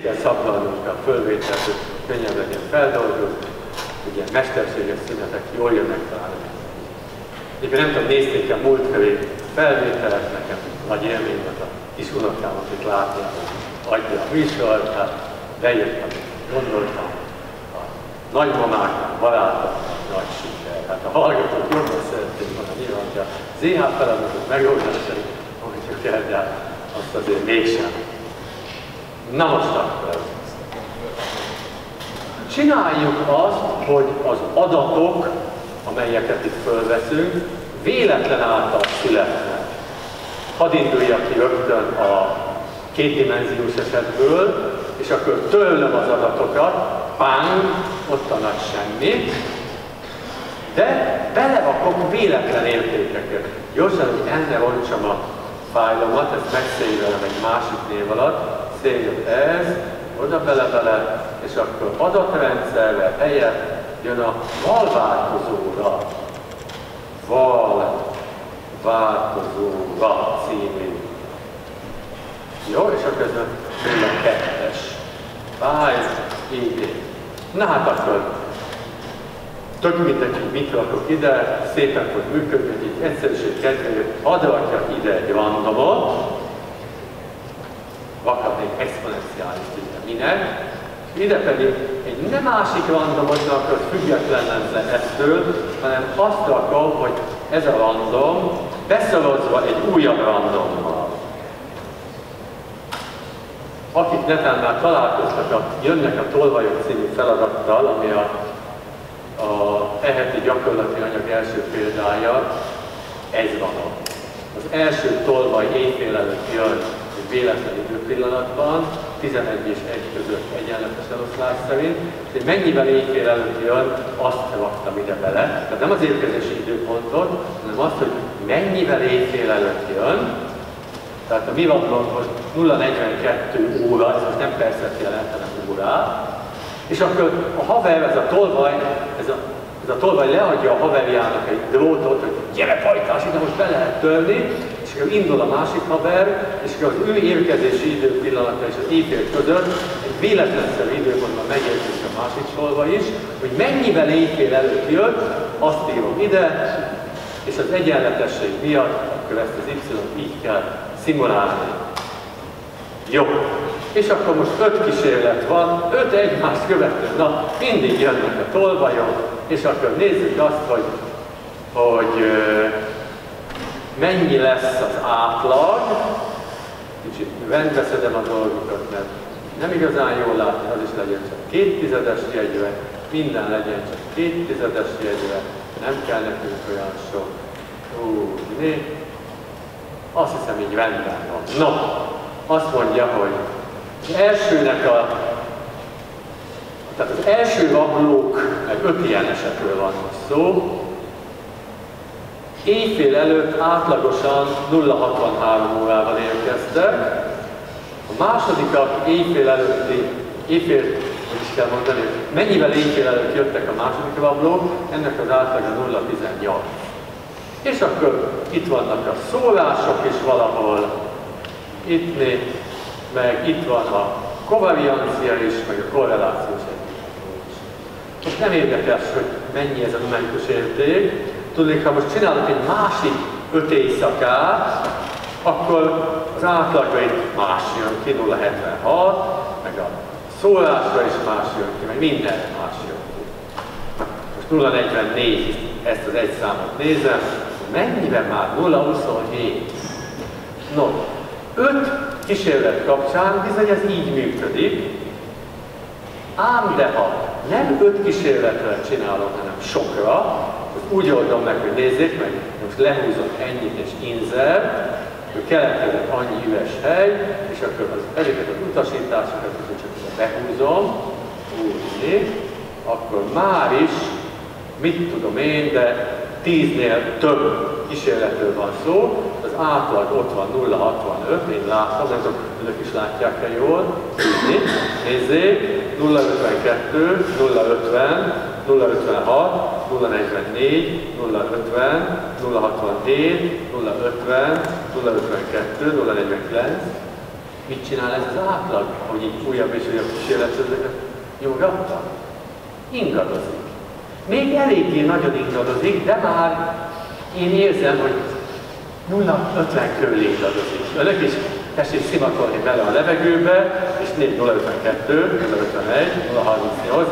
kell szabdalnunk a fölvételt, hogy könnyebb legyen feldolgozni, hogy ilyen mesterséges szünetek jól jönnek talán. Egyébként nem tudom, nézték a múlt köré felvételet, nekem nagy élmény volt a kis unokámat itt látni, adja a műsort, hát bejöttem, gondoltam, a nagymamáknak, barátoknak nagy siker. Hát a hallgatók jobban szerették volna nyilván, hogy a ZH feladatot megoldásai, mondjuk el, de azt azért mégsem. Na most akkor csináljuk azt, hogy az adatok, amelyeket itt fölveszünk, véletlen által születnek. Hadd induljak ki rögtön a kétdimenziós esetből, és akkor tőlem az adatokat, páng, ott a nagy semmi, de belerakom véletlen értékeket. Gyorsan, hogy enne roncsam a fájlomat, ezt megszévelem egy másik név alatt, széljön ez, oda bele, és akkor adatrendszerre helyett jön a valváltozóra. Valváltozóra című. Jó, és akkor ez a 02-es. File, id. Na hát akkor tök mindegy, hogy mit rakok ide, szépen fog működni, hogy így egyszerűség kedvéért hadd rakjak ide egy randomot, vakadnék exponenciális ide, minek, ide pedig egy nem másik randomot akarok független lenni ettől, hanem azt rakom, hogy ez a random beszorozva egy újabb randommal. Akik netán már találkoztak, jönnek a Tolvajok című feladattal, ami a e-heti gyakorlati anyag első példája, ez van ott. Az első tolvaj éjfél előtt jön egy véletlen időpillanatban, 11 és 1 között egyenletes eloszlás szerint, és mennyivel éjfél előtt jön, azt raktam ide bele. Tehát nem az érkezési időpontot, hanem azt, hogy mennyivel éjfél előtt jön. Tehát a mi vannak most 0,42 óra, ez most nem percet jelent, hanem órát. És akkor a haver, ez a tolvaj leadja a haverjának egy drótot, hogy gyere pajtás, ide most be lehet törni, és akkor indul a másik haver, és akkor az ő érkezési időpillanata és az éjfél között egy véletlenszerű időpontban megérkezik a másik tolvaj is, hogy mennyivel éjfél előtt jött, azt írom ide, és az egyenletesség miatt akkor ezt az y-t így kell szimulálni. Jó. És akkor most 5 kísérlet van, 5 egymást követő nap, mindig jönnek a tolvajok, és akkor nézzük azt, hogy mennyi lesz az átlag. Kicsit rendbeszedem a dolgokat, mert nem igazán jól látni, az is legyen csak 0,2 jegyre, minden legyen csak 0,2 jegyre, nem kell nekünk olyan sok. Azt hiszem, így rendben van. No, azt mondja, hogy tehát az első rablók, meg 5 ilyen esetről van szó, éjfél előtt átlagosan 0,63 órával érkeztek, a másodikak éjfél előtti, hogy is kell mondani, mennyivel éjfél előtt jöttek a második rablók, ennek az átlaga 0,18. És akkor itt vannak a szórások is valahol, itt meg itt van a kovariancia is, meg a korrelációs együttműködés is. Most nem érdekes, hogy mennyi ez a numerikus érték. Tudnék, ha most csinálok egy másik 5 éjszakát, akkor az átlagra itt más jön ki, 0,76, meg a szórásra is más jön ki, meg minden más jön ki. Most 0,44, ezt az egy számot nézem, mennyiben már 0,27. No, 5 kísérlet kapcsán bizony ez így működik, ám de ha nem 5 kísérletre csinálom, hanem sokra, úgy oldom meg, hogy nézzék meg, most lehúzom ennyit és insert, hogy keletkezett annyi üres hely, és akkor ezeket az utasításokat, hogy csak behúzom, úgy, akkor már is, mit tudom én, de 10-nél több kísérletről van szó, az átlag ott van 0,65, én látom, nem tudom, önök is látják-e jól, nézzék, 0,52, 0,50, 0,56, 0,44, 0,50, 0,67, 0,50, 0,52, 0,49, Mit csinál ez az átlag, hogy így újabb és újabb kísérletezőket nyomogatta? Ingadozik. Még eléggé nagyon ingadozik, de már én érzem, hogy 0,50 körül ingadozik. Önök is tessék szimatolni bele a levegőbe, és 0,52, 0,51, 0,38.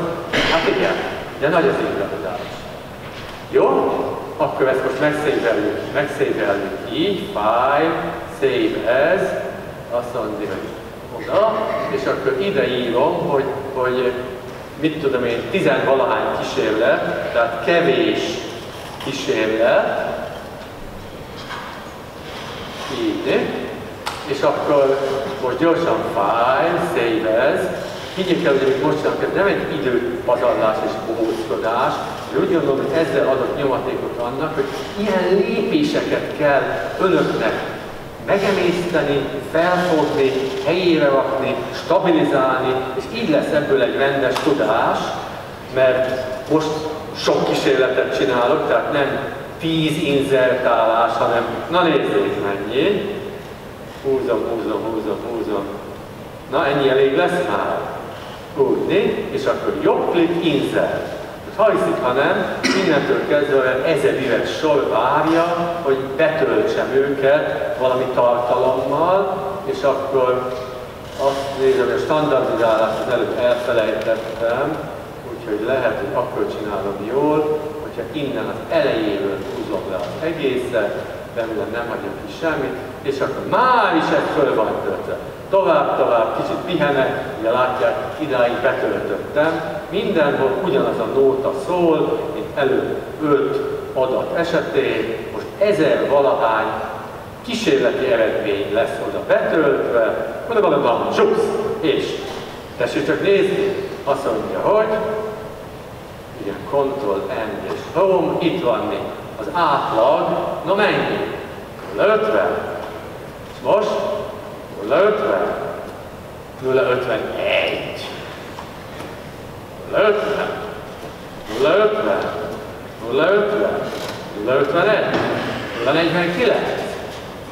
Hát igen, de nagy az ingadozás. Jó? Akkor ezt most megszéveljük így, file, save as, azt mondja, hogy oda, és akkor ide írom, hogy mit tudom én, 10-valahány kísérlet, tehát kevés kísérlet, így, és akkor most gyorsan file, save as, higgyék el, hogy amit most csinálok, ez nem egy időpazarlás és bohóckodás, de úgy gondolom, hogy ezzel adott nyomatékot annak, hogy ilyen lépéseket kell önöknek megemészteni, felfogni, helyére rakni, stabilizálni, és így lesz ebből egy rendes tudás, mert most sok kísérletet csinálok, tehát nem 10 inzertálás, hanem na nézzék mennyi. Húzom. Na ennyi elég lesz már. Úgy, és akkor jobb klik, insert. Ha hiszik, ha nem, innentől kezdve olyan 1000 éves sor várja, hogy betöltsem őket valami tartalommal, és akkor azt nézem, hogy a standardizálást az előtt elfelejtettem, úgyhogy lehet, hogy akkor csinálom jól, hogyha innen az elejéről húzom le az egészet, belőle nem hagyom ki semmit, és akkor már is ez föl van töltve. Tovább, kicsit pihenek, ugye látják, idáig betöltöttem. Mindenhol ugyanaz a nóta szól, mint előtt 5 adat esetén, most 1000-valahány kísérleti eredmény lesz oda betöltve, oda valóban csupsz, és tessék csak nézni, azt mondja, hogy igen, Ctrl-N és Home, itt van még az átlag, na mennyi? 0,50. És most 0,50, 0,51, 0,50, 0,50, 0,50, 0,51, 0,49.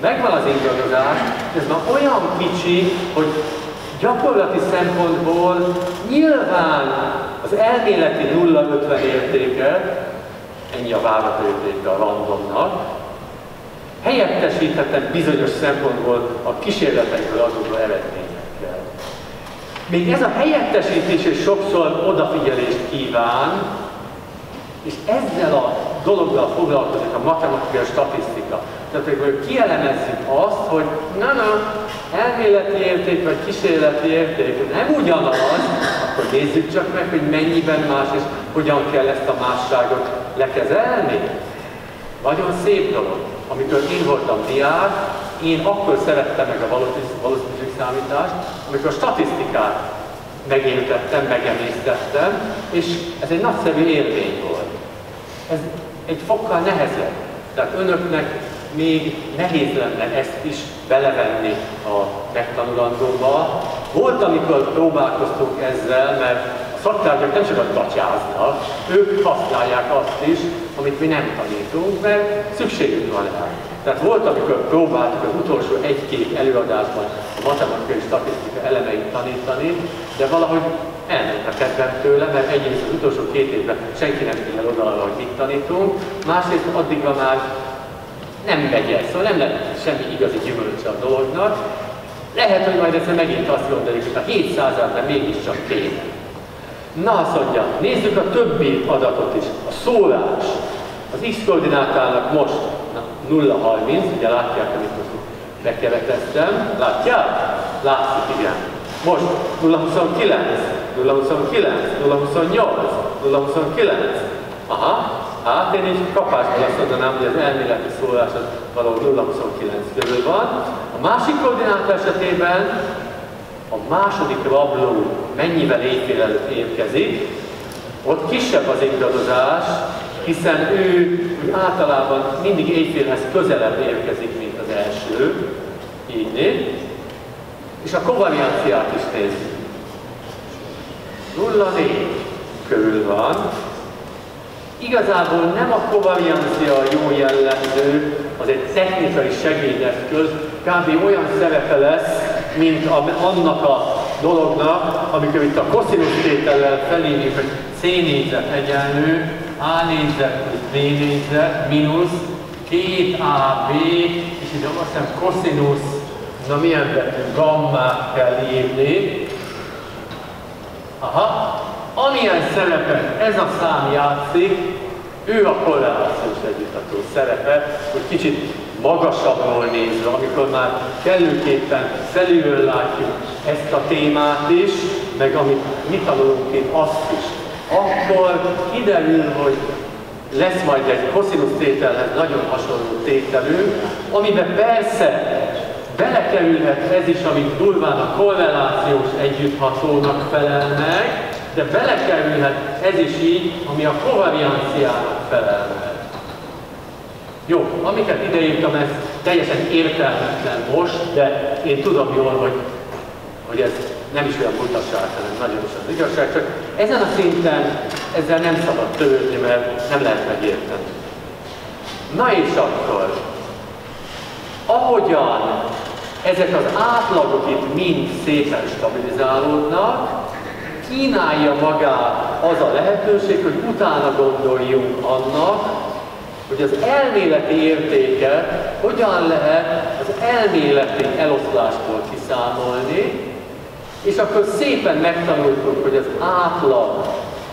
Megvan az ingadozás, ez már olyan kicsi, hogy gyakorlati szempontból nyilván az elméleti 0,50 értéket, ennyi a várható értéke a randomnak, helyettesíthetem bizonyos szempontból a kísérletekből adódó eredményekkel. Még ez a helyettesítés is sokszor odafigyelést kíván, és ezzel a dologgal foglalkozik a matematikai statisztika. Tehát, hogy kielemezzük azt, hogy elméleti érték vagy kísérleti érték nem ugyanaz, akkor nézzük csak meg, hogy mennyiben más és hogyan kell ezt a másságot lekezelni. Nagyon szép dolog. Amikor én voltam diák, én akkor szerettem meg a valószínűségszámítást, amikor a statisztikát megértettem, megemésztettem, és ez egy nagyszerű élmény volt. Ez egy fokkal nehezebb. Tehát önöknek még nehéz lenne ezt is belevenni a megtanulandóba. Volt, amikor próbálkoztunk ezzel, mert a szaktárgyak nem csak a gatyáznak, ők használják azt is, amit mi nem tanítunk, mert szükségünk van rá. Tehát volt, amikor próbáltuk az utolsó 1-2 előadásban a matematikai statisztika elemeit tanítani, de valahogy elment a kedvem tőle, mert egyrészt az utolsó 2 évben senki nem figyel oda arra, hogy mit tanítunk, másrészt addigra már nem megy el, szóval nem lett semmi igazi gyümölcse a dolognak. Lehet, hogy majd egyszer megint azt gondoljuk, hogy a 700-nál mégiscsak kéne. Na, azt mondja, nézzük a többi adatot is. A szólás. Az x-koordinátának most 0,30, ugye látják, amit most bekereteztem. Látják? Látszik, igen. Most 0,29, 0,29, 0,28, 0,29. Aha. Hát én így kapásból azt mondanám, hogy az elméleti szólás az valahol 0,29 körül van. A másik koordináta esetében a második rabló mennyivel éjfél előtt érkezik, ott kisebb az ingadozás, hiszen ő általában mindig éjfélhez közelebb érkezik, mint az első. Így. És a kovarianciát is nézzük. 0,4 körül van. Igazából nem a kovariancia a jó jellemző, az egy technikai segédeszköz, kb. Olyan szerepe lesz, mint annak a dolognak, amikor itt a koszinusz tétellel felírjuk, hogy C négyzet egyenlő, A négyzet plusz B négyzet mínusz 2AB, és ide azt hiszem koszinusz, na milyen betű, gammát kell írni. Aha, amilyen szerepet ez a szám játszik, ő a korrelációs együttató szerepe, hogy kicsit magasabbról nézve, amikor már kellőképpen felülről látjuk ezt a témát is, meg amit mi tanulunk itt azt is, akkor kiderül, hogy lesz majd egy koszinusz tételhez nagyon hasonló tételünk, amiben persze belekerülhet ez is, amit durván a korrelációs együtthatónak felel meg, de belekerülhet ez is így, ami a kovarianciának felel meg. Jó, amiket ideírtam, ez teljesen értelmetlen most, de én tudom jól, hogy ez nem is olyan butaság, hanem nagyon is az igazság, csak ezen a szinten ezzel nem szabad törődni, mert nem lehet megérteni. Na és akkor, ahogyan ezek az átlagok itt mind szépen stabilizálódnak, kínálja magát az a lehetőség, hogy utána gondoljunk annak, hogy az elméleti értéket hogyan lehet az elméleti eloszlásból kiszámolni, és akkor szépen megtanultuk, hogy az átlag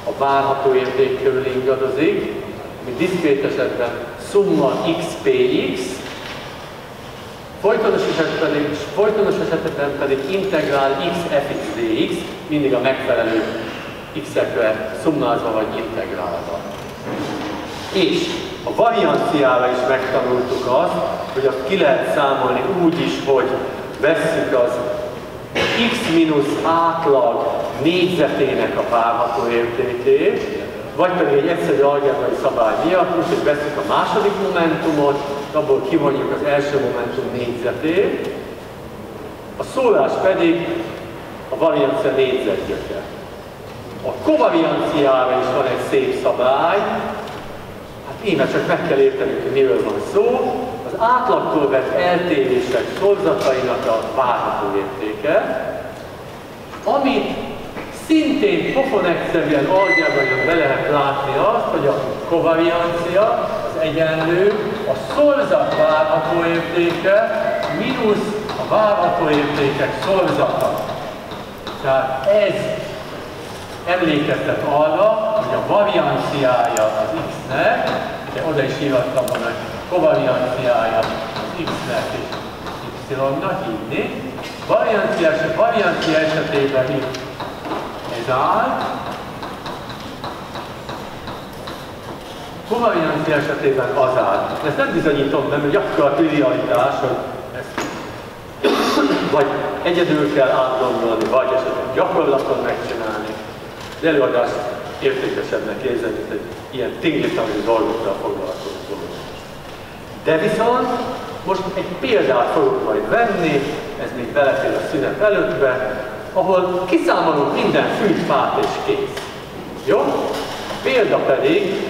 a várható érték körül ingadozik, ami diszkrét esetben szumma xpx, folytonos esetben pedig integrál x fx dx, mindig a megfelelő x-ekre szummázva vagy integrálva. És a varianciára is megtanultuk azt, hogy azt ki lehet számolni úgy is, hogy vesszük az x mínusz átlag négyzetének a várható értékét, vagy pedig egy egyszerű algebrai szabály miatt, úgyhogy vesszük a második momentumot, abból kivonjuk az első momentum négyzetét, a szólás pedig a variancia négyzetgyöke. A kovarianciára is van egy szép szabály, hát íme csak meg kell értenünk, hogy miről van szó. Az átlagtól vett eltérések szorzatainak a várható értéke, amit szintén pofonegyszerűen algebrailag be lehet látni azt, hogy a kovariancia az egyenlő a szorzat várható értéke mínusz a várható értékek szorzata. Tehát ez emlékeztet arra, hogy a varianciája az x-nek, de oda is írhattam volna, hogy kovarianciája az x-nek és y-nak írni. Variancia esetében itt ez áll. Kovariancia esetében az áll. Ezt nem bizonyítom, nem, hogy akkor a trivialitás, hogy ezt vagy egyedül kell átgondolni, vagy esetleg gyakorlaton megcsinálni. Az előadást értékesebbnek érzem, mint egy ilyen tingli-tangli dolgokkal foglalkozó. De viszont most egy példát fogok majd venni, ez még belefér a szünet előttbe, ahol kiszámolunk minden fűt, fát és kész. Jó? A példa pedig